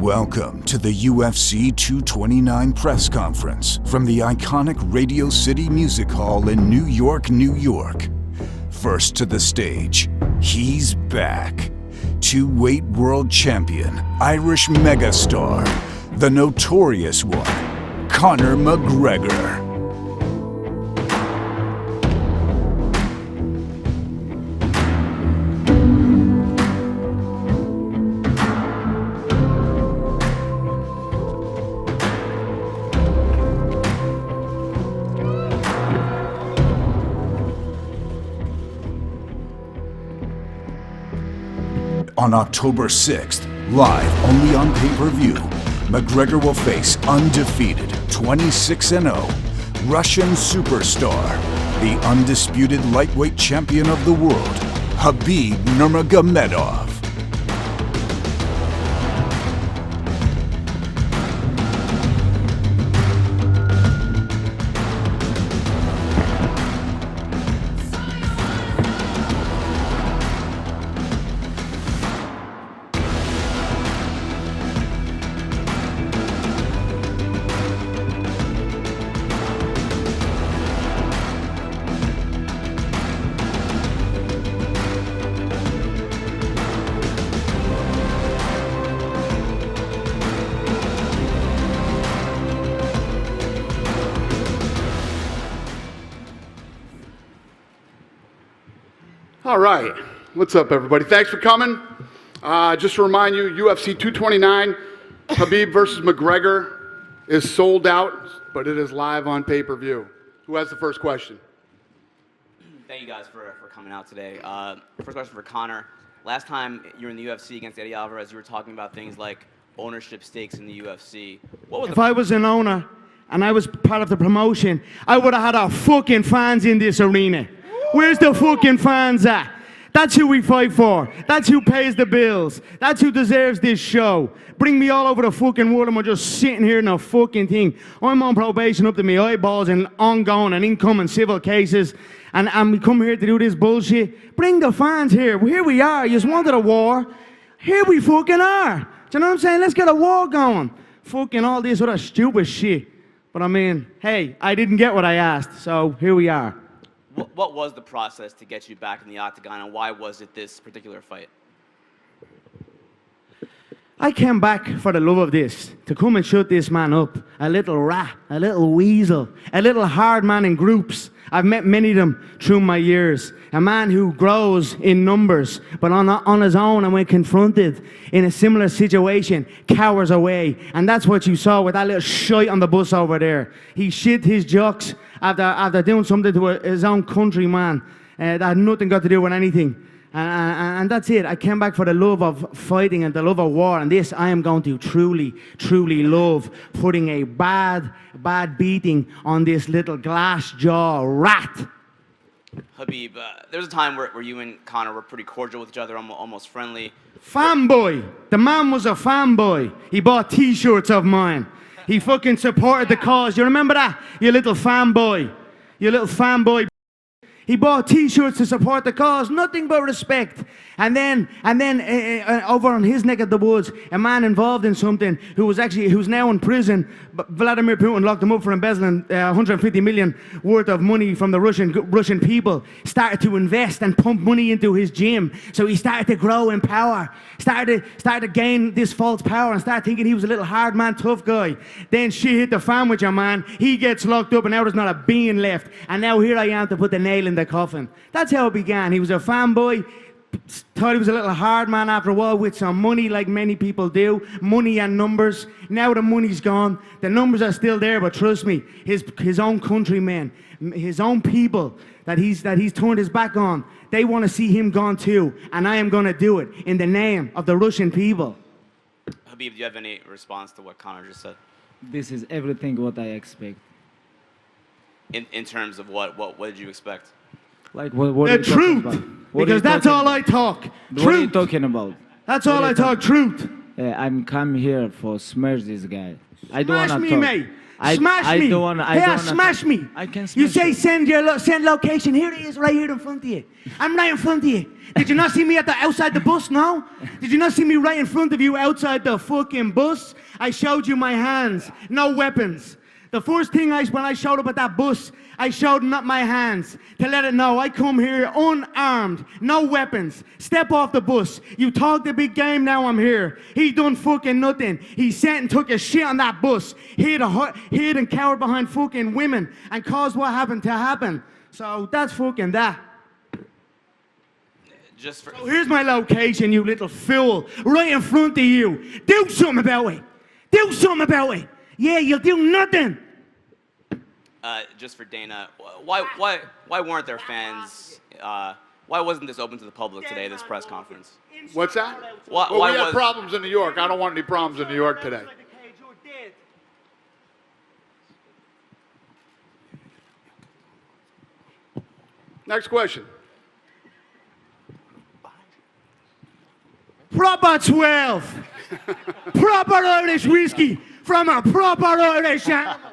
Welcome to the UFC 229 press conference from the iconic Radio City Music Hall in New York, New York. First to the stage, he's back. Two-weight world champion, Irish megastar, the notorious one, Conor McGregor. On October 6th, live only on pay-per-view, McGregor will face undefeated 26-0 Russian superstar, the undisputed lightweight champion of the world, Khabib Nurmagomedov. All right, what's up, everybody? Thanks for coming. Just to remind you, UFC 229, Khabib versus McGregor is sold out, but it is live on pay-per-view. Who has the first question? Thank you guys for coming out today. First question for Conor. Last time you were in the UFC against Eddie Alvarez, you were talking about things like ownership stakes in the UFC. If I was an owner and I was part of the promotion, I would have had our fucking fans in this arena. Where's the fucking fans at? That's who we fight for. That's who pays the bills. That's who deserves this show. Bring me all over the fucking world and we're just sitting here in a fucking thing. I'm on probation up to my eyeballs and ongoing and incoming civil cases. And we come here to do this bullshit. Bring the fans here. Here we are. You just wanted a war. Here we fucking are. Do you know what I'm saying? Let's get a war going. Fucking all this other stupid shit. But I mean, hey, I didn't get what I asked. So here we are. What was the process to get you back in the octagon, and why was it this particular fight? I came back for the love of this, to come and shut this man up. A little rat, a little weasel, a little hard man in groups. I've met many of them through my years. A man who grows in numbers, but on his own, and when confronted in a similar situation, cowers away. And that's what you saw with that little shite on the bus over there. He shit his jocks after doing something to his own countryman that had nothing got to do with anything. And that's it. I came back for the love of fighting and the love of war. And this I am going to truly, truly love, putting a bad beating on this little glass jaw rat. Khabib, there was a time where you and Conor were pretty cordial with each other, almost friendly. Fanboy. The man was a fanboy. He bought T-shirts of mine. He fucking supported the cause. You remember that? You little fanboy. You little fanboy. He bought T-shirts to support the cause, nothing but respect. And then over on his neck of the woods, a man involved in something who's now in prison. But Vladimir Putin locked him up for embezzling 150 million worth of money from the Russian people. Started to invest and pump money into his gym. So he started to grow in power. Started to gain this false power and started thinking he was a little hard man, tough guy. Then shit hit the fan with your man. He gets locked up and now there's not a bean left. And now here I am to put the nail in the coffin. That's how it began. He was a fanboy, thought he was a little hard man after a while with some money, like many people do. Money and numbers. Now the money's gone. The numbers are still there, but trust me, his own countrymen, his own people that he's turned his back on, they want to see him gone too. And I am going to do it in the name of the Russian people. Khabib, do you have any response to what Conor just said? This is everything what I expect. In terms of what did you expect? Like what The truth, because that's all I talk. What are you Truth. talking about? That's all I talk. Truth. I'm come here for smash this guy. I don't Smash wanna me, talk. mate. Smash I me. don't wanna- I Here, don't wanna- smash me. I can You smash say you. send location. Here it is, right here in front of you. I'm right in front of you. Did you not see me outside the bus? No. Did you not see me right in front of you outside the fucking bus? I showed you my hands, no weapons. The first thing when I showed up at that bus, I showed not my hands to let it know I come here unarmed, no weapons. Step off the bus. You talked a big game, now I'm here. He done fucking nothing. He sat and took a shit on that bus. Hid and cowered behind fucking women and caused what happened to happen. So that's fucking that. Just for, So here's my location, you little fool. Right in front of you. Do something about it. Do something about it. Yeah, you'll do nothing. just for Dana, why weren't there fans? Why wasn't this open to the public today, this press conference? What's that? Why Well, we had was- problems in New York. I don't want any problems in New York today. Next question. Proper 12. Proper Irish whiskey from a proper Irish animal.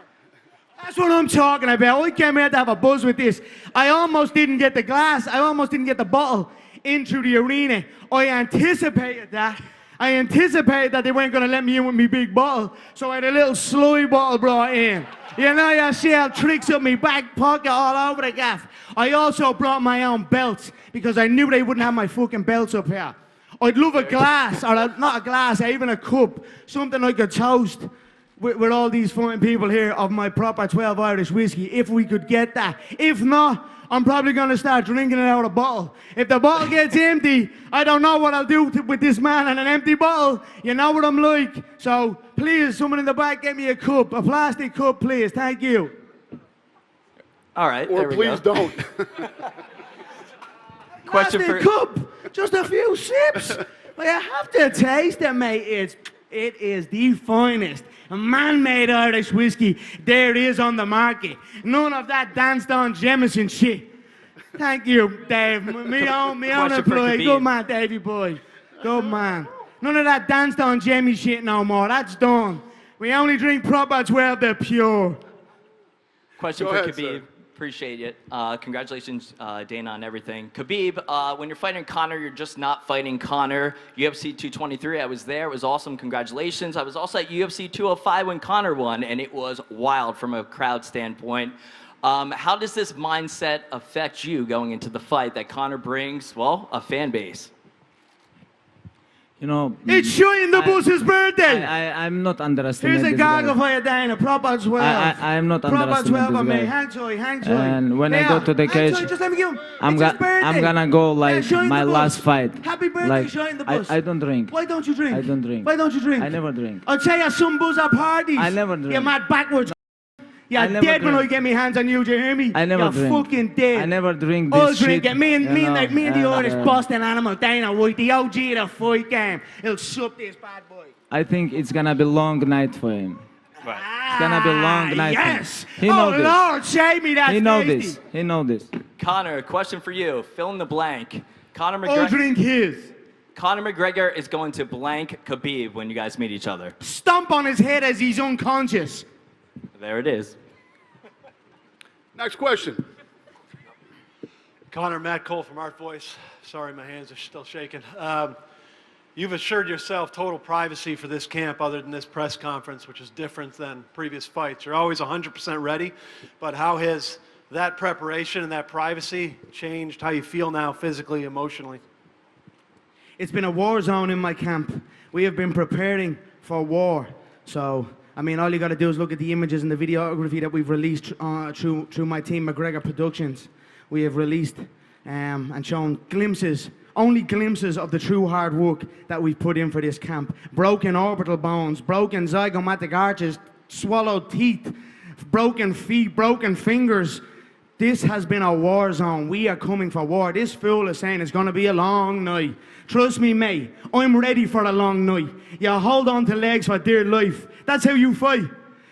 That's what I'm talking about. I came here to have a buzz with this. I almost didn't get the glass. I almost didn't get the bottle into the arena. I anticipated that. I anticipated that they weren't going to let me in with my big bottle. So I had a little slurry bottle brought in. You know, you see how tricks up my back pocket all over the gaff. I also brought my own belts because I knew they wouldn't have my fucking belts up here. I'd love a glass, or not a glass, even a cup, something I could toast with all these fine people here of my proper 12 Irish whiskey, if we could get that. If not, I'm probably going to start drinking it out of a bottle. If the bottle gets empty, I don't know what I'll do with this man and an empty bottle. You know what I'm like. So please, someone in the back, get me a cup, a plastic cup, please. Thank you. All right, Or there we please go. don't. Question Plastic for cup, just a few sips. But you have to taste it, mate. It is the finest man-made Irish whiskey there is on the market. None of that danced-on Jameson shit. Thank you, Dave. Me own Question for employee. Khabib. Good man, Davey boy. Good man. None of that danced-on Jamie shit no more. That's done. We only drink proper 12, they're pure. question Go for ahead, Khabib. sir. Appreciate it. Congratulations, Dana, on everything. Khabib, when you're fighting Conor, you're just not fighting Conor. UFC 223, I was there. It was awesome. Congratulations. I was also at UFC 205 when Conor won, and it was wild from a crowd standpoint. How does this mindset affect you going into the fight that Conor brings, well, a fan base? You know, It's showing the boss's birthday. I'm not underestimating Here's a this guy. goggle for you, Dana. Proper 12. I am not Proper underestimating 12 on this me. guy. Hang tight. And when I go to the cage, just let me give him. I'm It's his birthday. I'm gonna go like shine my the bus. last fight. Happy birthday, Like, shine the bus. I don't drink. Why don't you drink? I don't drink. Why don't you drink? I never drink. I'll tell you some buzz at parties. I never drink. You're mad backwards. You're I never dead when I drink. get my hands on you, do you hear me? I never You're drink. fucking dead. I never drink this I'll shit. drink it. Me and you know, the Irish and, Boston animal, Dana White, the OG of the fight game. He'll sup this bad boy. I think it's gonna be long night for him. It's gonna be a long night for him. Yes. He oh, know this. Lord, save me that He know tasty. this. He know this. Conor, question for you. Fill in the blank. Conor I'll McGregor, drink his. Conor McGregor is going to blank Khabib when you guys meet each other. Stomp on his head as he's unconscious. There it is. Next question. Connor, Matt Cole from Art Voice. Sorry, my hands are still shaking. You've assured yourself total privacy for this camp other than this press conference, which is different than previous fights. You're always 100% ready, but how has that preparation and that privacy changed how you feel now physically, emotionally? It's been a war zone in my camp. We have been preparing for war. So, I mean, all you got to do is look at the images and the videography that we've released through my team, McGregor Productions. We have released and shown glimpses, only glimpses of the true hard work that we've put in for this camp. Broken orbital bones, broken zygomatic arches, swallowed teeth, broken feet, broken fingers. This has been a war zone. We are coming for war. This fool is saying it's going to be a long night. Trust me, mate. I'm ready for a long night. You hold on to legs for dear life. That's how you fight.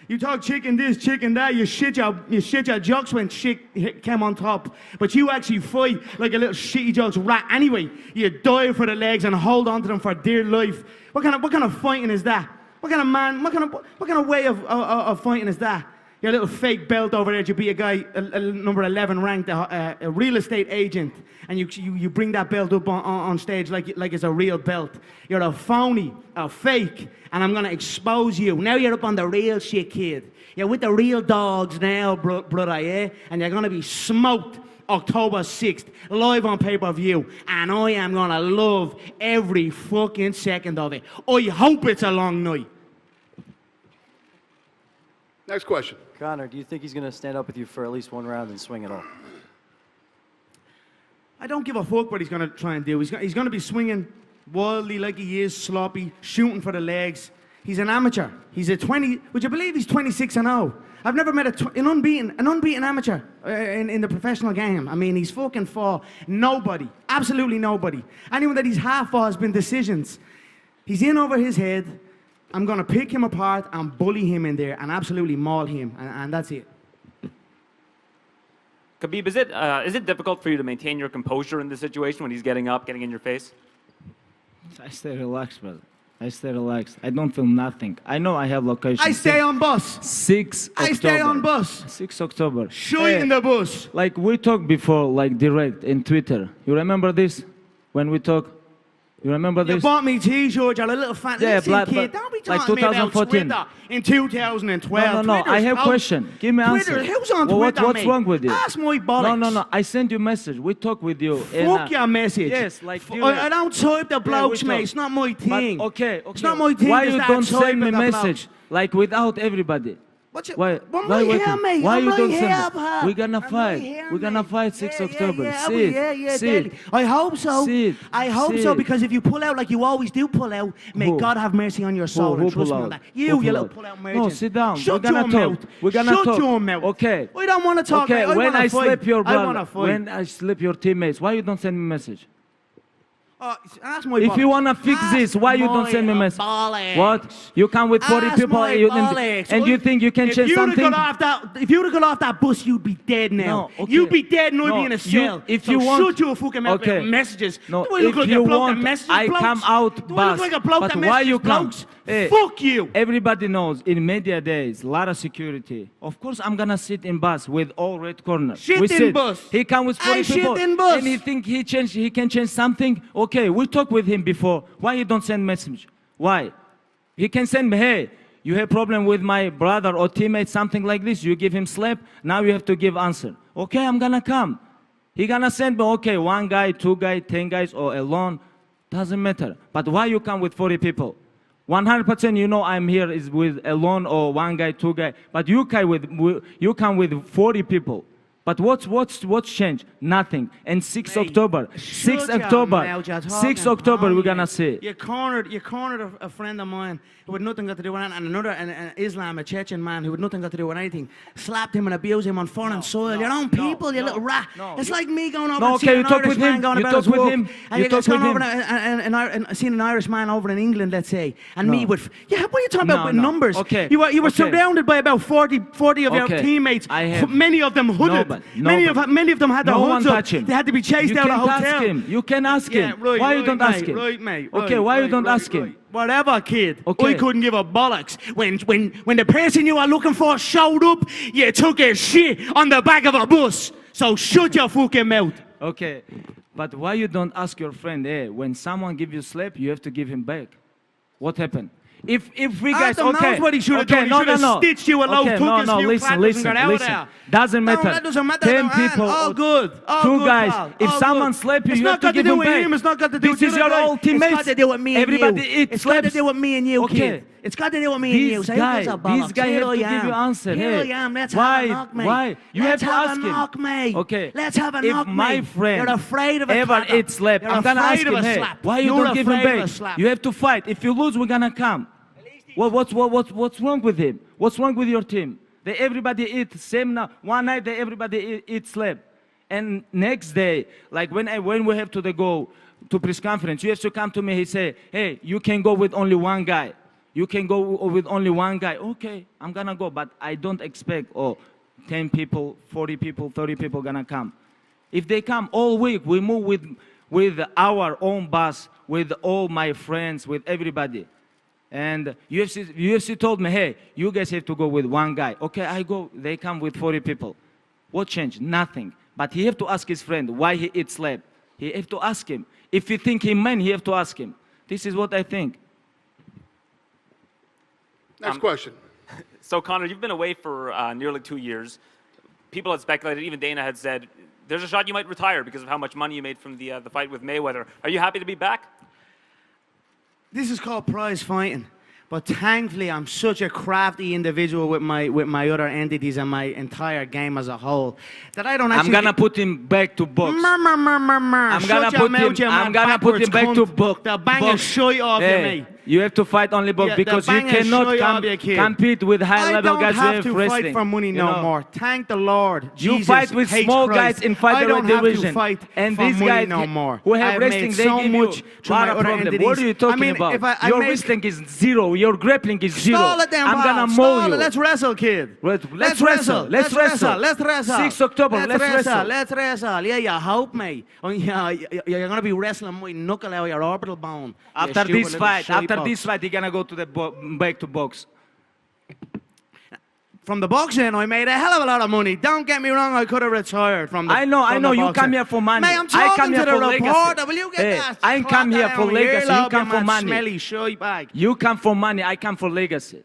You talk chicken this, chicken that. You shit your jokes when shit came on top. But you actually fight like a little shitty jokes rat. Anyway, you die for the legs and hold on to them for dear life. What kind of fighting is that? What kind of man, what kind of way of fighting is that? Your little fake belt over there to be a guy, a number 11 ranked, a real estate agent, and you bring that belt up on stage like it's a real belt. You're a phony, a fake, and I'm gonna expose you. Now you're up on the real shit, kid. You're with the real dogs now, brother, yeah? And you're gonna be smoked October 6th, live on pay-per-view, and I am gonna love every fucking second of it. I hope it's a long night. Next question. Conor, do you think he's going to stand up with you for at least one round and swing it all? I don't give a fuck what he's going to try and do. He's going to be swinging wildly like he is, sloppy, shooting for the legs. He's an amateur. He's a 20, would you believe he's 26-0? I've never met an unbeaten amateur in the professional game. I mean, he's fucking fought nobody, absolutely nobody. Anyone that he's half fought has been decisions. He's in over his head. I'm going to pick him apart and bully him in there and absolutely maul him, and that's it. Khabib, is it difficult for you to maintain your composure in this situation when he's getting up, getting in your face? I stay relaxed, brother. I stay relaxed. I don't feel nothing. I know I have location. I stay on bus. 6 October. I stay on bus. 6 October. Shoot in the bus. Like we talked before, like direct in Twitter. You remember this? When we talk? You remember You this? bought me t-shirts, you're a little fan. Yeah, Listen, kid, don't be like talking about 2014. Twitter in 2012. No. I have question. Give me answer. Twitter, who's on Well, Twitter, what's mate? wrong with you? Ask my bollocks. No. I send you message. We talk with you. Fuck your message. Yes, like I don't type the blokes, we mate. talk. It's not my thing. But, okay. It's not my thing. Why to you start don't send typing me the message blokes. like without everybody? What's it? Why? I'm why right waiting? here, mate. Why I'm you right don't here, send? pal. We're gonna I'm fight. right here, We're gonna mate. fight 6 October. Yeah, See it. yeah, See it. I hope so. See it. I hope See so, it. because if you pull out like you always do pull out, may Who? God have mercy on your soul Who and trust pull me on out? that. Who You pull little out? pull out No, merchant. sit down. Shut We're gonna your talk. mouth. We're gonna Shut talk. your mouth. Okay. I don't want to talk. Okay. I When wanna I fight. slap your I brother, wanna fight. when I slap your teammates, why you don't send me message? Ask my If you wanna fix this, why you don't send me message? Bollocks. What? You come with 40 Ask people my and you think you can if change you'd have something? if you'd have got off that bus, you'd be dead now. No, okay. You'd be dead and I'd No, be in a you- cell. if so you want- shut your fucking mouth Okay. with messages. No, Do I look if like you a bloke want, that messages I blokes? come out Do I bus. look like a bloke But that why messages you come? blokes? Hey, Fuck you. Everybody knows in media days, a lot of security. Of course, I'm gonna sit in bus with all red corners. Shit we in sit. bus. He come with 40 I shit people. in bus. And he think he can change something. Okay, we talked with him before. Why he don't send message? Why? He can send me, hey, you have problem with my brother or teammate, something like this. You give him slap. Now you have to give answer. Okay, I'm gonna come. He gonna send me, okay, 1 guy, 2 guys, 10 guys, or alone. Doesn't matter. But why you come with 40 people? 100% you know I'm here is with alone or 1 guy, 2 guy. But you come with 40 people. But what's changed? Nothing. And 6 Mate, October, shut 6 your October, mouth, you're 6 talking October we're pony. gonna see. You cornered a friend of mine who had nothing got to do with it, and another an Islam, a Chechen man who had nothing got to do with anything, slapped him and abused him on foreign soil. Your own people, you little rat. It's like me going over No, and okay, seeing you an talk Irish with man him, going you about talk his with work, him, and you you talk just gone with over him. and seen an Irish man over in England, let's say, and No. me with what are you talking about with No. numbers? Okay, You were okay. surrounded by about 40 of your Okay, teammates. I have- Many of them hooded. Nobody. Many of them had their No one hoods up. touch him. They had to be chased You out of can hotel. ask him. You can ask Yeah, him. right, Why you right, don't mate, ask him? Right, mate. Okay, right, why you right, don't right, ask him? right. Whatever, kid. Okay. I couldn't give a bollocks. When the person you were looking for showed up, you took a shit on the back of a bus. So shut your fucking mouth. Okay, but why you don't ask your friend, hey, when someone give you slap, you have to give him back? What happened? If we guys, Adam okay, knows what he should have okay, done. He no, should have no, no. stitched you a loaf, Okay, took no, his no, few listen, clatters and got out listen. there. Doesn't No, matter. that doesn't matter. 10 man. people, All good. All 2 good, guys. pal. If All someone good. slap you, It's you not have to got give do him with back. him. It's not got to do This with is your old teammates. It's got to do with me and Everybody you. eat It's got to slaps. do with me and you, Okay. kid. It's got to do with me and you. This So guy, who's a bollocks? this guy Here have to I give am. you answer. Here Hey, I am. Let's why? have a knock, mate. Why? You Let's have to ask a him. knock, mate. Okay. Let's have a if knock, my mate. friend You're afraid of a ever clapper. eats slap, You're I'm gonna afraid ask of him, a hey, slap. why you You're don't give him afraid of a back? slap. You have to fight. If you lose, we're gonna come. What's wrong with him? What's wrong with your team? They everybody eat same now. One night they everybody eat slap, and next day, like when we have to go to press conference, you have to come to me. He say, hey, you can go with only 1 guy. You can go with only 1 guy. Okay, I'm gonna go, but I don't expect 10 people, 40 people, 30 people gonna come. If they come all week, we move with our own bus, with all my friends, with everybody. And UFC told me, hey, you guys have to go with one guy. Okay, I go. They come with 40 people. What changed? Nothing. But he have to ask his friend why he eats slab. He have to ask him. If you think he man, he have to ask him. This is what I think. Next question. So, Conor, you've been away for nearly 2 years. People had speculated, even Dana had said, there's a shot you might retire because of how much money you made from the fight with Mayweather. Are you happy to be back? This is called prize fighting. But thankfully, I'm such a crafty individual with my other entities and my entire game as a whole that I don't actually. I'm gonna put him back to box. I'm gonna put him back to box. They'll bang a shit off you, mate. You have to fight only box because you cannot compete with high-level guys who I have don't have to wrestling. fight for money no more. Thank the Lord. You Jesus fight with hates small Christ. guys in featherweight division. I don't have to fight and for these money guys no more. who have I've wrestling, made they so give much you to lot my of other problem. entities. What are you talking I mean, about? if I Your make- wrestling is zero. Your grappling is zero. Stall it then, I'm gonna Bob. mow Stall you. it. Let's wrestle, kid. Let's wrestle. Let's wrestle. Let's wrestle. 6 October. Let's wrestle. Let's wrestle. Yeah, you hope, mate. You're gonna be wrestling my knuckle out your orbital bone. After this fight, you're gonna go to the back to box. From the boxing, I made a hell of a lot of money. Don't get me wrong, I could have retired from the I know. You boxing. come here for money. Mate, I'm I talking come here to the for legacy. reporter. Will you get Hey, that? I come here for legacy. You come for money. Smelly shite bag. You come for money. I come for legacy.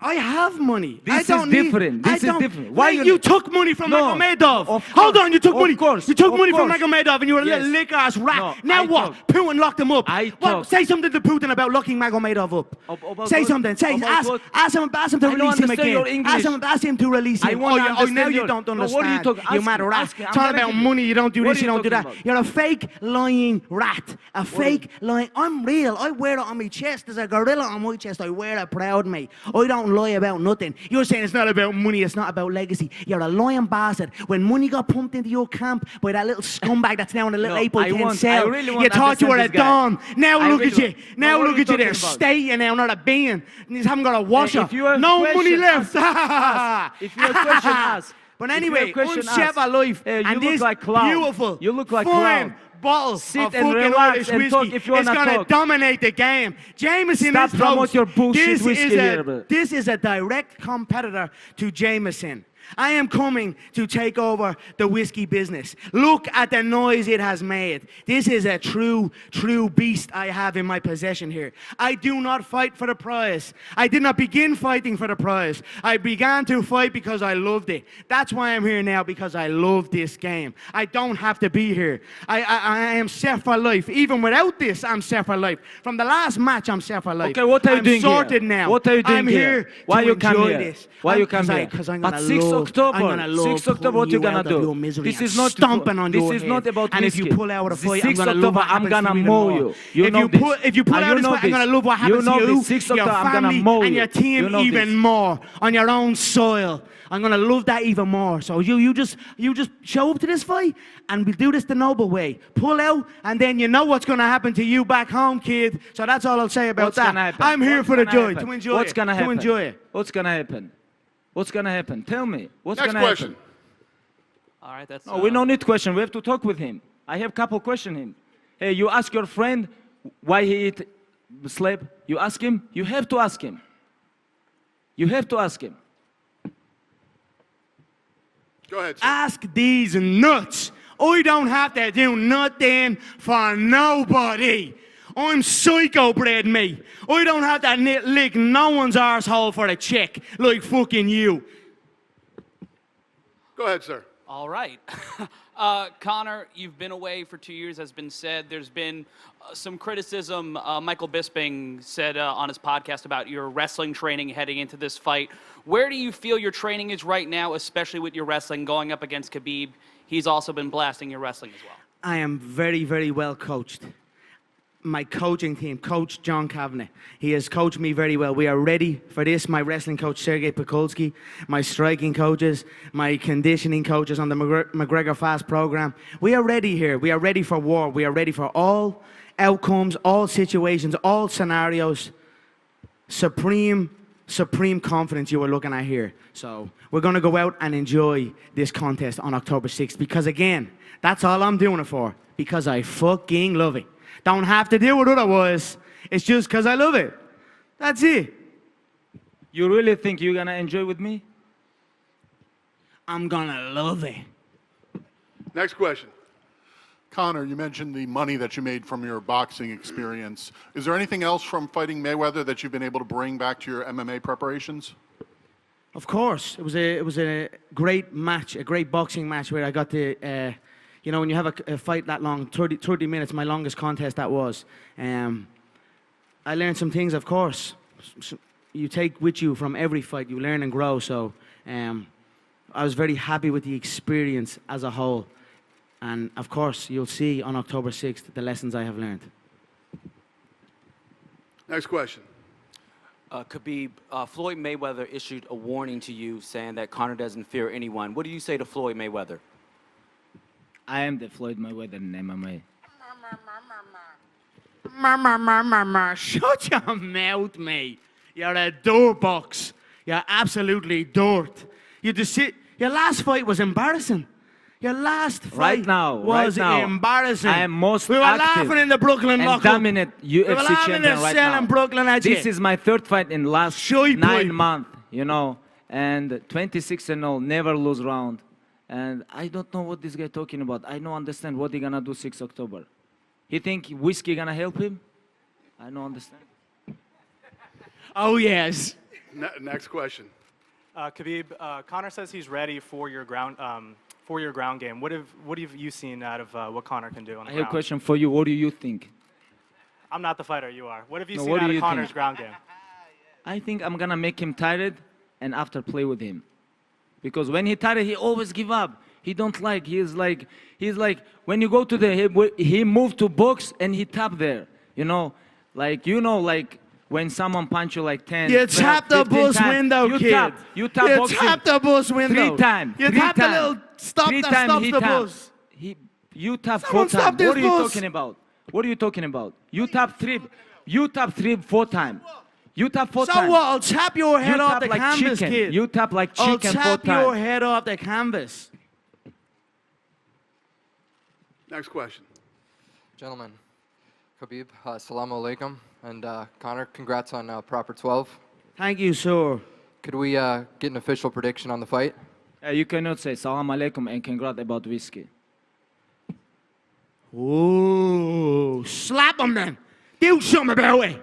I have money. This I don't is different. Need, This I is don't- different. Why Mate, you- you took money from No, Nurmagomedov? of Hold course, on, you took of money. course, You took of money from course. Nurmagomedov and you were a Yes. little lick-ass rat. No, now I what? talk. Putin locked him up. I What? talk. Say something to Putin about locking Nurmagomedov up. About Say what? something. Say, About ask, what? ask him to I don't release him understand your again. English. Ask him to release I him. wanna Now understand you your- don't No, understand. what are you talking- You ask mad him, rat. ask him. I'm Talking gonna about give you- money, you don't do What this, are you you don't do that. talking about? You're a fake lying rat. A fake lying. I'm real. I wear it on my chest. There's a gorilla on my chest. I wear it proud, mate. I don't lie about nothing. You're saying it's not about money, it's not about legacy. You're a lying bastard. When money got pumped into your camp by that little scumbag that's now in a little No, April I 10 want- cell, I really want you to thought you were a understand this guy. don. Now I look really at you. want- Now No, what look are at you you there, talking about? stating now, not a being. You haven't got a washer. if you have No questions, money left. ask. If you have questions, ask. But If you anyway, have questions, unshave ask. a life. Hey, you and look this like clown. beautiful, You look like fine clown. bottle Sit of and fucking relax Irish and whiskey. talk if you it's wanna gonna talk. dominate the game. Jameson Stop is promote toast. your bullshit This whiskey is here, bro. This is a direct competitor to Jameson. I am coming to take over the whiskey business. Look at the noise it has made. This is a true beast I have in my possession here. I do not fight for the prize. I did not begin fighting for the prize. I began to fight because I loved it. That's why I'm here now, because I love this game. I don't have to be here. I am set for life. Even without this, I'm set for life. From the last match, I'm set for life. Okay, what are you I'm doing sorted here? now. What are you doing I'm here? here Why to you come enjoy here? this. Why you come here? Because I'm But gonna 6 love, October, I'm gonna love 6 October, pulling what you you gonna out of do? your misery This and is not stomping on this your is head. not about And if whiskey. you pull out a The fight, I'm 6 gonna love October, what I'm happens gonna to you mow even you. more. You If know you this. pull, if you pull And out you this know fight, I'm this. gonna love what You happens know to you, this. 6 your October, I'm gonna family, mow and you. your team You know even this. more on your own soil. I'm gonna love that even more. So you just show up to this fight and we do this the noble way. Pull out, and then you know what's gonna happen to you back home, kid. So that's all I'll say about What's that. gonna happen? I'm here What's for the gonna joy, happen? to enjoy What's it. gonna happen? To enjoy it. What's gonna happen? What's gonna happen? Tell me. What's Next gonna question. happen? All right, that's. No, we don't need question. We have to talk with him. I have couple question him. Hey, you ask your friend why he eat slab. You ask him. You have to ask him. You have to ask him. Go ahead, sir. Ask these nuts. I don't have to do nothing for nobody. I'm psycho bred, mate. I don't have to lick no one's arsehole for a check like fucking you. Go ahead, sir. All right. Conor, you've been away for 2 years, has been said. There's been some criticism. Michael Bisping said on his podcast about your wrestling training heading into this fight. Where do you feel your training is right now, especially with your wrestling going up against Khabib? He's also been blasting your wrestling as well. I am very, very well coached. My coaching team, Coach John Kavanagh, he has coached me very well. We are ready for this. My wrestling coach, Sergey Pekulski, my striking coaches, my conditioning coaches on the McGregor Fast program. We are ready here. We are ready for war. We are ready for all outcomes, all situations, all scenarios. Supreme confidence you are looking at here. So we're going to go out and enjoy this contest on October 6th because, again, that's all I'm doing it for, because I fucking love it. Don't have to do it otherwise. It's just because I love it. That's it. You really think you're gonna enjoy with me? I'm gonna love it. Next question. Conor, you mentioned the money that you made from your boxing experience. Is there anything else from fighting Mayweather that you've been able to bring back to your MMA preparations? Of course, it was a great match, a great boxing match where I got to, you know, when you have a fight that long, 30 minutes, my longest contest that was. I learned some things, of course. You take with you from every fight, you learn and grow. So I was very happy with the experience as a whole. And of course, you'll see on October 6th the lessons I have learned. Next question. Khabib, Floyd Mayweather issued a warning to you saying that Conor doesn't fear anyone. What do you say to Floyd Mayweather? I am the Floyd Mayweather in MMA. Shut your mouth, mate. You're a dirt box. You're absolutely dirt. Your last fight was embarrassing. Your last fight was embarrassing. I am most We were active laughing in the Brooklyn and lockup. dominant We were UFC laughing in the champion right cell now. in Brooklyn at you. This is my third fight in last Shoy 9 boy. months, you know, and 26-0, never lose round. And I don't know what this guy talking about. I don't understand what he gonna do 6 October. He think whiskey gonna help him? I don't understand. Oh, yes. Next question. Khabib, Conor says he's ready for your ground game. What have you seen out of what Conor can do on the I ground? have a question for you. What do you think? I'm not the fighter, you are. What have you No, seen what do out of you Conor's think? ground game? I think I'm gonna make him tired and after play with him. Because when he tired, he always give up. He don't like, he's like, when you go to he moved to box and he tap there. You know, like when someone punch you like 10, You 12, tap the 15 bus times, window, you kid. Tap, you tap boxing tap the bus window. 3 times. You tap the little stop Three that time stops he the tap. bus. You tap Someone 4 stop times. this What are you bus. talking about? What are you talking about? You tap 3. You tap 3, 4 times. You tap 4 So times. what? I'll tap your head You off tap the like canvas, chicken. kid. You tap like I'll chicken 4 tap your times. head off the canvas. Next question. Gentlemen, Khabib, assalamu alaikum, and Conor, congrats on proper 12. Thank you, sir. Could we get an official prediction on the fight? You cannot say salam alaikum and congrats about whiskey. Ooh, slap him then. Do something about it.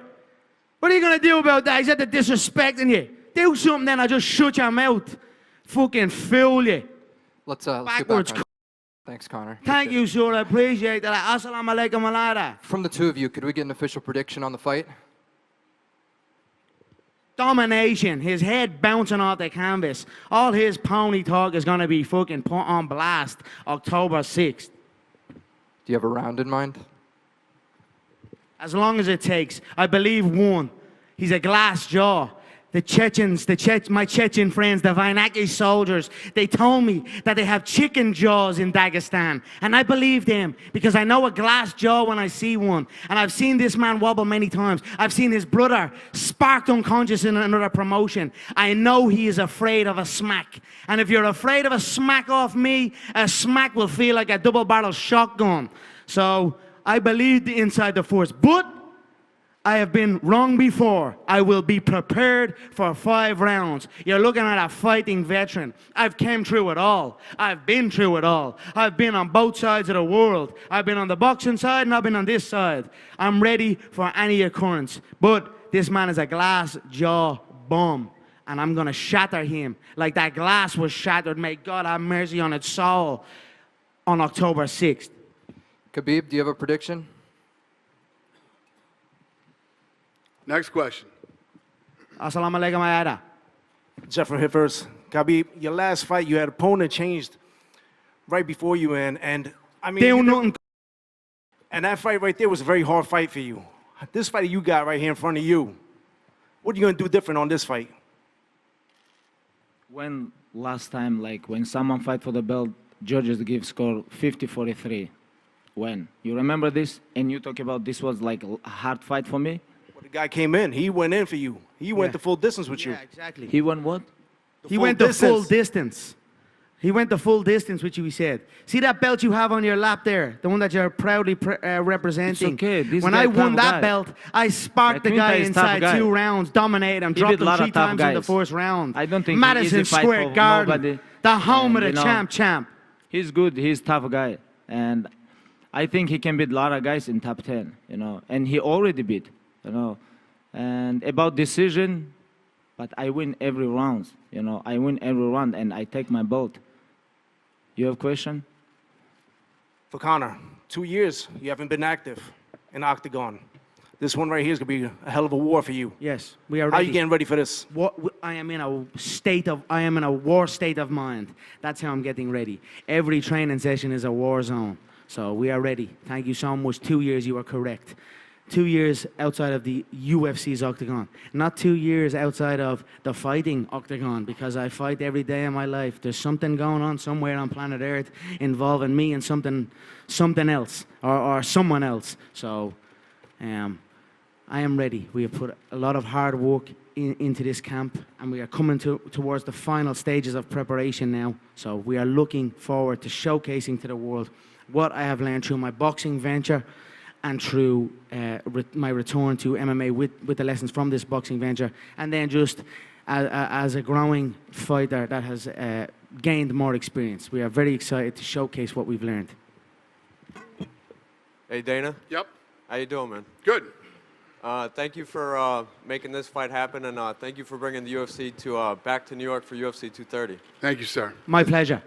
What are you going to do about that? He's at the disrespecting you. Do something then, I'll just shut your mouth. Fucking fool you. Let's get Backwards. back on. Thanks, Conor. Thank you, sir. I appreciate that. Assalamu alaikum alada. From the two of you, could we get an official prediction on the fight? Domination. His head bouncing off the canvas. All his pony talk is going to be fucking put on blast October 6th. Do you have a round in mind? As long as it takes. I believe one. He's a glass jaw. The Chechens, my Chechen friends, the Vainaki soldiers, they told me that they have chicken jaws in Dagestan. And I believe them because I know a glass jaw when I see one. And I've seen this man wobble many times. I've seen his brother sparked unconscious in another promotion. I know he is afraid of a smack. And if you're afraid of a smack off me, a smack will feel like a double-barrel shotgun. So I believe inside the force. But I have been wrong before. I will be prepared for 5 rounds. You're looking at a fighting veteran. I've came through it all. I've been through it all. I've been on both sides of the world. I've been on the boxing side and I've been on this side. I'm ready for any occurrence. But this man is a glass jaw bum. And I'm going to shatter him like that glass was shattered. May God have mercy on its soul on October 6th. Khabib, do you have a prediction? Next question. Assalamu alaikum ayada. Jeffrey Hiffers, Khabib, your last fight, you had opponent changed right before you and I mean, Nothing. and that fight right there was a very hard fight for you. This fight you got right here in front of you, what are you gonna do different on this fight? When last time, like when someone fight for the belt, judges give score 50-43. When? You remember this? And you talk about this was like a hard fight for me? Well, the guy came in, he went in for you. He went the full distance with you. Yeah, exactly. He won what? He went the full distance. He went the full distance, which he said. See that belt you have on your lap there? The one that you're proudly representing? It's okay. This When guy I won tough that guy. belt, I sparked the Quinta guy is inside tough guy. 2 rounds, dominated him, He dropped beat a him lot 3 of tough times in the guys. first round. I don't think he Madison easy fight Square for Garden, nobody. the home of And, the you know, champ. He's good. He's a tough guy. And I think he can beat a lot of guys in top 10, you know. And he already beat, you know. And about decision, but I win every round, you know. I win every round and I take my belt. You have a question? For Conor, 2 years, you haven't been active in Octagon. This one right here is going to be a hell of a war for you. Yes, we are ready. How are you getting ready for this? I am in a war state of mind. That's how I'm getting ready. Every training session is a war zone. So we are ready. Thank you so much. 2 years, you are correct. 2 years outside of the UFC's octagon. Not 2 years outside of the fighting octagon, because I fight every day of my life. There's something going on somewhere on planet Earth involving me and something else or someone else. So I am ready. We have put a lot of hard work into this camp, and we are coming towards the final stages of preparation now. So we are looking forward to showcasing to the world what I have learned through my boxing venture and through my return to MMA with the lessons from this boxing venture, and then just as a growing fighter that has gained more experience. We are very excited to showcase what we've learned. Hey, Dana. Yep. How you doing, man? Good. Thank you for making this fight happen, and thank you for bringing the UFC back to New York for UFC 230. Thank you, sir. My pleasure.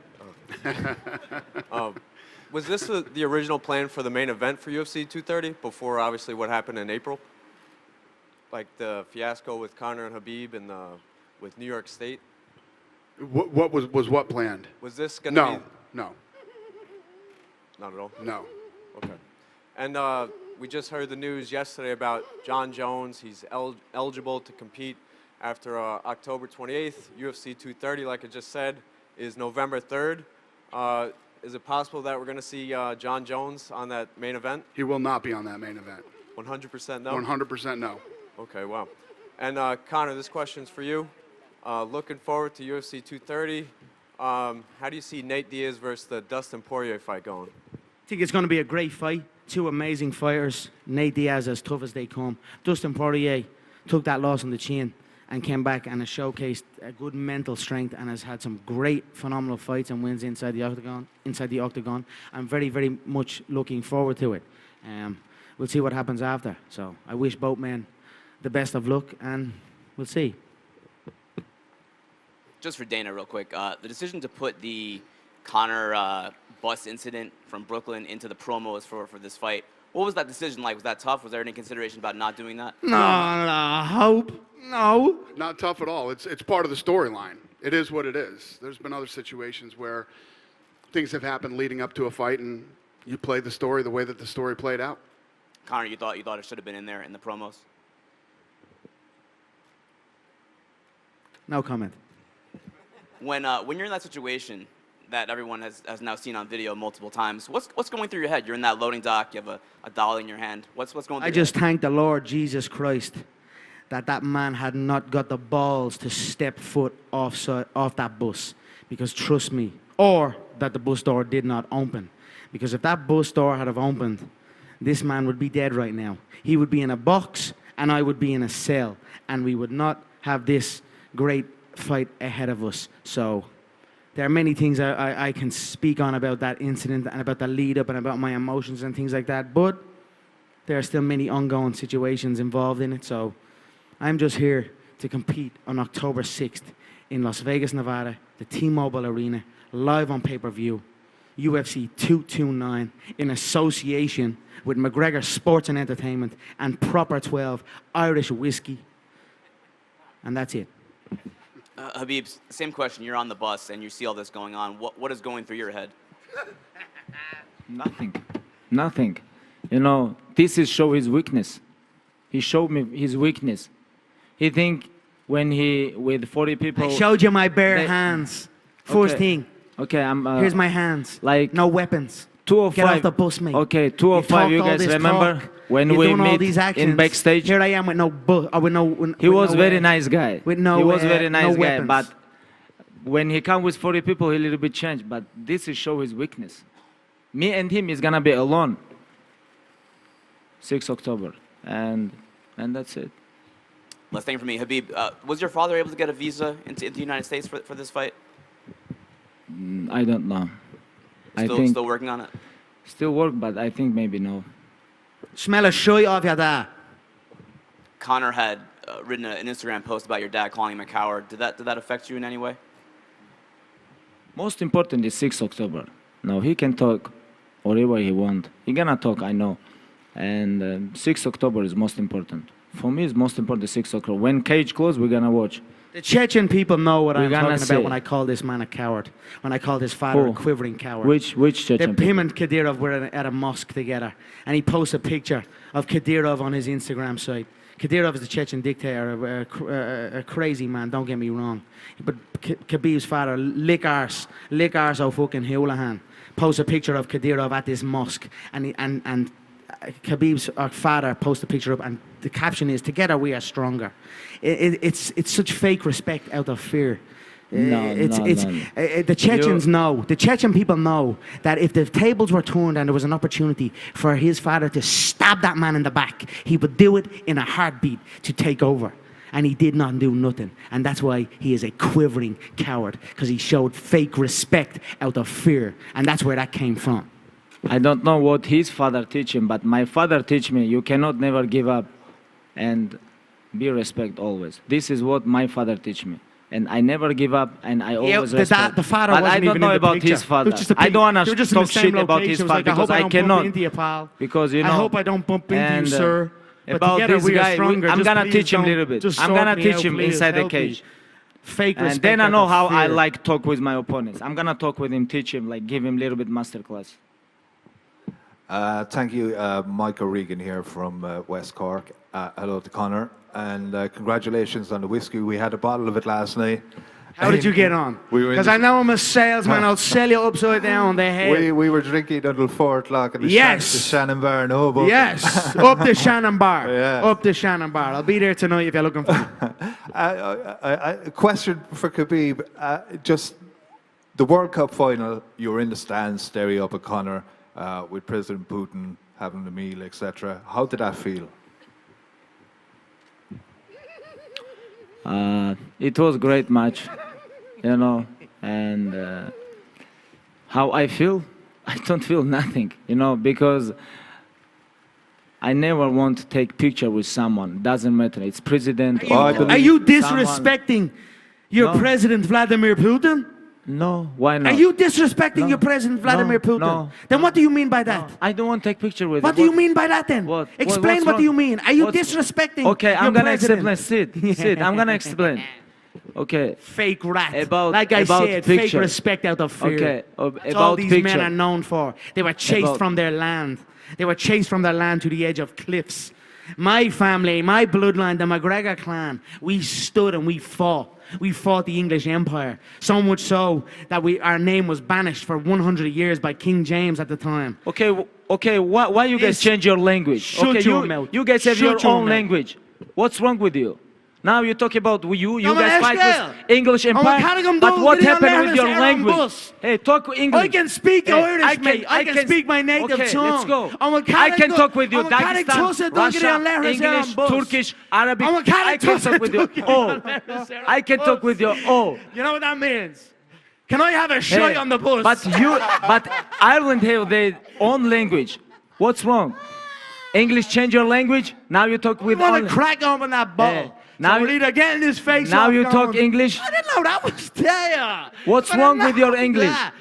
Was this the original plan for the main event for UFC 230 before, obviously, what happened in April? Like the fiasco with Conor and Khabib and with New York State? What was what planned? Was this going to be... No. Not at all? No. Okay. And we just heard the news yesterday about John Jones. He's eligible to compete after October 28th. UFC 230, like I just said, is November 3rd. Is it possible that we're going to see John Jones on that main event? He will not be on that main event. 100% no? 100% no. Okay, wow. And Conor, this question's for you. Looking forward to UFC 230. How do you see Nate Diaz versus the Dustin Poirier fight going? I think it's going to be a great fight. 2 amazing fighters. Nate Diaz as tough as they come. Dustin Poirier took that loss on the chin and came back and has showcased a good mental strength and has had some great, phenomenal fights and wins inside the octagon. I'm very, very much looking forward to it. We'll see what happens after. So I wish both men the best of luck, and we'll see. Just for Dana, real quick, the decision to put the Conor bus incident from Brooklyn into the promos for this fight, what was that decision like? Was that tough? Was there any consideration about not doing that? No. Not tough at all. It's part of the storyline. It is what it is. There's been other situations where things have happened leading up to a fight, and you play the story the way that the story played out. Conor, you thought it should have been in there in the promos? No comment. When you're in that situation that everyone has now seen on video multiple times, what's going through your head? You're in that loading dock. You have a dollar in your hand. What's going through I your just head? thank the Lord Jesus Christ that man had not got the balls to step foot off that bus, because trust me, or that the bus door did not open, because if that bus door had have opened, this man would be dead right now. He would be in a box and I would be in a cell, and we would not have this great fight ahead of us. So there are many things I can speak on about that incident and about the lead up and about my emotions and things like that, but there are still many ongoing situations involved in it. So I'm just here to compete on October 6th in Las Vegas, Nevada, the T-Mobile Arena, live on pay-per-view, UFC 229, in association with McGregor Sports and Entertainment and Proper 12 Irish Whiskey. And that's it. Khabib, same question. You're on the bus and you see all this going on. What is going through your head? Nothing. You know, this is show his weakness. He showed me his weakness. He think when he with 40 people. I showed you my bare hands. First thing. Okay, I'm. Here's my hands. Like no weapons. 205. Get off the bus, mate. Okay, 205. You guys remember when we meet in backstage? Here I am with no bus. He was very nice guy. With no. He was very nice guy, weapons. but when he come with 40 people, he a little bit changed. But this is show his weakness. Me and him is gonna be alone. 6 October, and that's it. Last thing for me, Khabib, was your father able to get a visa into the United States for this fight? I don't know. Still working on it? Still work, but I think maybe no. Smell a shit off your dad. Conor had written an Instagram post about your dad calling him a coward. Did that affect you in any way? Most important is 6 October. No, he can talk whatever he want. He gonna talk, I know. And 6 October is most important. For me, it's most important 6 October. When cage closed, we're gonna watch. The Chechen people know what I'm talking about say. when I call this man a coward. When I call his father a quivering coward. Which Chechen people? Him and Kadyrov were at a mosque together. And he posts a picture of Kadyrov on his Instagram site. Kadyrov is the Chechen dictator, a crazy man, don't get me wrong. But Khabib's father, lick arse, oh fucking Houlihan, posts a picture of Kadyrov at this mosque. And Khabib's father posts a picture up, and the caption is, "Together we are stronger." It's such fake respect out of fear. The Chechens know, the Chechen people know that if the tables were turned and there was an opportunity for his father to stab that man in the back, he would do it in a heartbeat to take over. And he did not do nothing. And that's why he is a quivering coward, because he showed fake respect out of fear. And that's where that came from. I don't know what his father teach him, but my father teach me, you cannot never give up and be respect always. This is what my father teach me. And I never give up, and I always respect. The father but wasn't I don't even know in the about picture. his father. I don't want to talk shit about his father because I cannot. Because, you know. I hope I don't bump into you, sir. But About this guy, I'm going to teach him a little bit. Just I'm going to sort me teach out, him please, inside the help me. cage. Fake And respect then I out know of how I fear. like talk with my opponents. I'm going to talk with him, teach him, like give him a little bit masterclass. Thank you, Michael Regan here from West Cork. Hello to Conor, and congratulations on the whiskey. We had a bottle of it last night. How did you get on? Because I know I'm a salesman. I'll sell you upside down the head. We were drinking until 4 o'clock in the, the Shannon Bar in Hoboken. Yes, up the Shannon Bar. Yeah. Up the Shannon Bar. I'll be there tonight if you're looking for me. A question for Khabib. Just the World Cup final, you were in the stands staring up at Conor with President Putin having the meal, etc. How did that feel? It was a great match, you know, and how I feel? I don't feel nothing, you know, because I never want to take picture with someone. Doesn't matter. It's president. Are you disrespecting your president, Vladimir Putin? No, why not? Are you disrespecting your president, Vladimir Putin? No. Then what do you mean by that? I don't want to take picture with him. What do you mean by that then? What? Explain What's what do you wrong? mean? Are you disrespecting Okay, I'm your going to president? explain. Sit. I'm going to explain. Okay. Fake rat. About, like I about said, picture. fake respect out of fear. Okay. That's About all these picture. men are known for. They were chased About- from their land. They were chased from their land to the edge of cliffs. My family, my bloodline, the McGregor clan, we stood and we fought. We fought the English Empire. So much so that our name was banished for 100 years by King James at the time. Okay, why you guys change your language? Shut Okay, your mouth. you guys have Shut your your own mouth. language. What's wrong with you? Now you talk about you I'm guys an fight SL. with English Empire. But what happened with your language? Hey, talk English. I can speak Irish, mate. I can speak my native okay, tongue. let's go. I can talk with you. Dagestan, Dagestan, Russia, English, Turkish, Arabic. I can talk with you. Oh, I can talk with you. Oh. You know what that means? Can I have a shot on the bus? But Ireland have their own language. What's wrong? English change your language. Now you talk with. I want to crack open that ball. Now so we're either getting this face Now off you going. talk English. I didn't know that was there. What's But wrong I'm with your not English? that.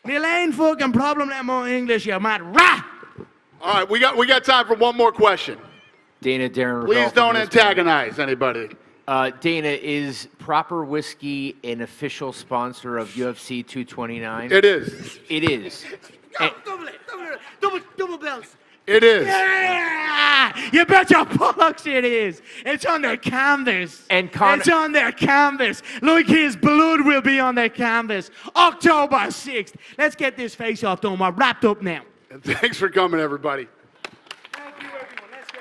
There ain't fucking problem that more English, you mad rat. All right, we got time for one more question. Dana, Darren. Please don't antagonize anybody. Dana, is Proper Whiskey an official sponsor of UFC 229? It is. It is. Double bells. It is. Yeah! You bet your bollocks it is. It's on their canvas. And Conor, it's on their canvas. Like his blood will be on their canvas. October 6th. Let's get this face off done. We're wrapped up now. And thanks for coming, everybody. Thank you, everyone. Let's go.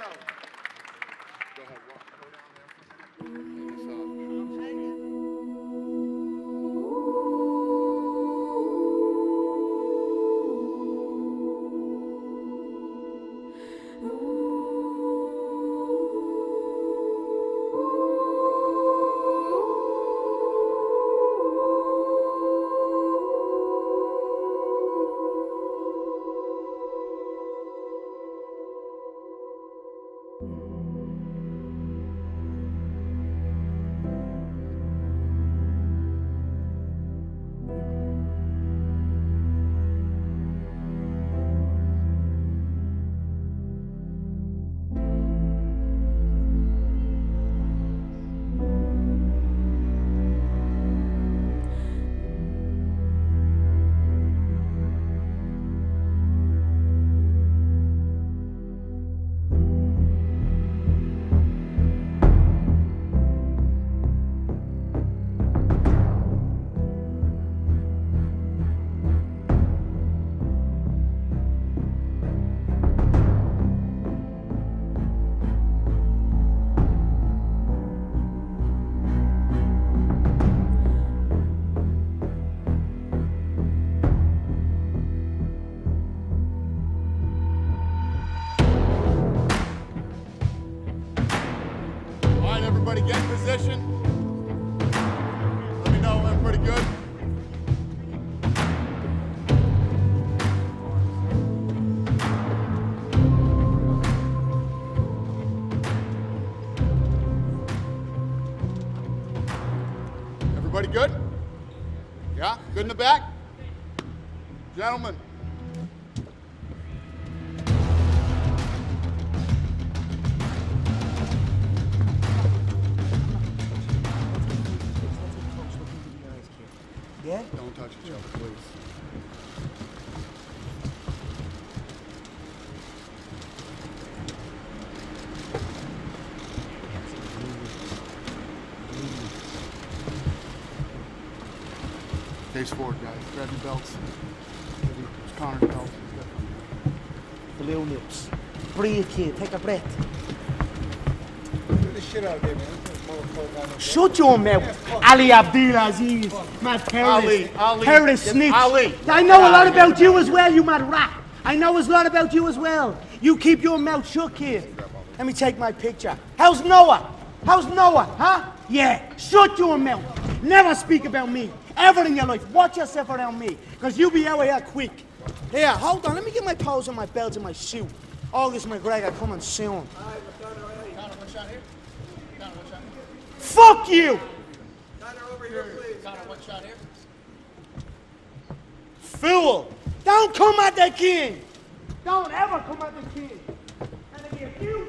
Everybody get in position. Let me know when I'm pretty good. Everybody good? Yeah? Good in the back? Gentlemen. Yeah? Don't touch each other, please. Face forward, guys. Grab your belts. It's Conor's belt. Blue lips. Breathe, kid. Take a breath. Get the shit out of there, man. Shut your mouth. Ali Abdulaziz. Mad terrorist. Ali. Terrorist snitch. Ali. I know a lot about you as well, you mad rat. I know a lot about you as well. You keep your mouth shut, kid. Let me take my picture. How's Noah? How's Noah, huh? Yeah, shut your mouth. Never speak about me. Ever in your life. Watch yourself around me. Because you'll be out of here quick. Here, hold on. Let me get my pose and my belt and my suit. August McGregor coming soon. Fuck you! Connor, over here, please. Connor, one shot here. Fool! Don't come at the king! Don't ever come at the king! And if you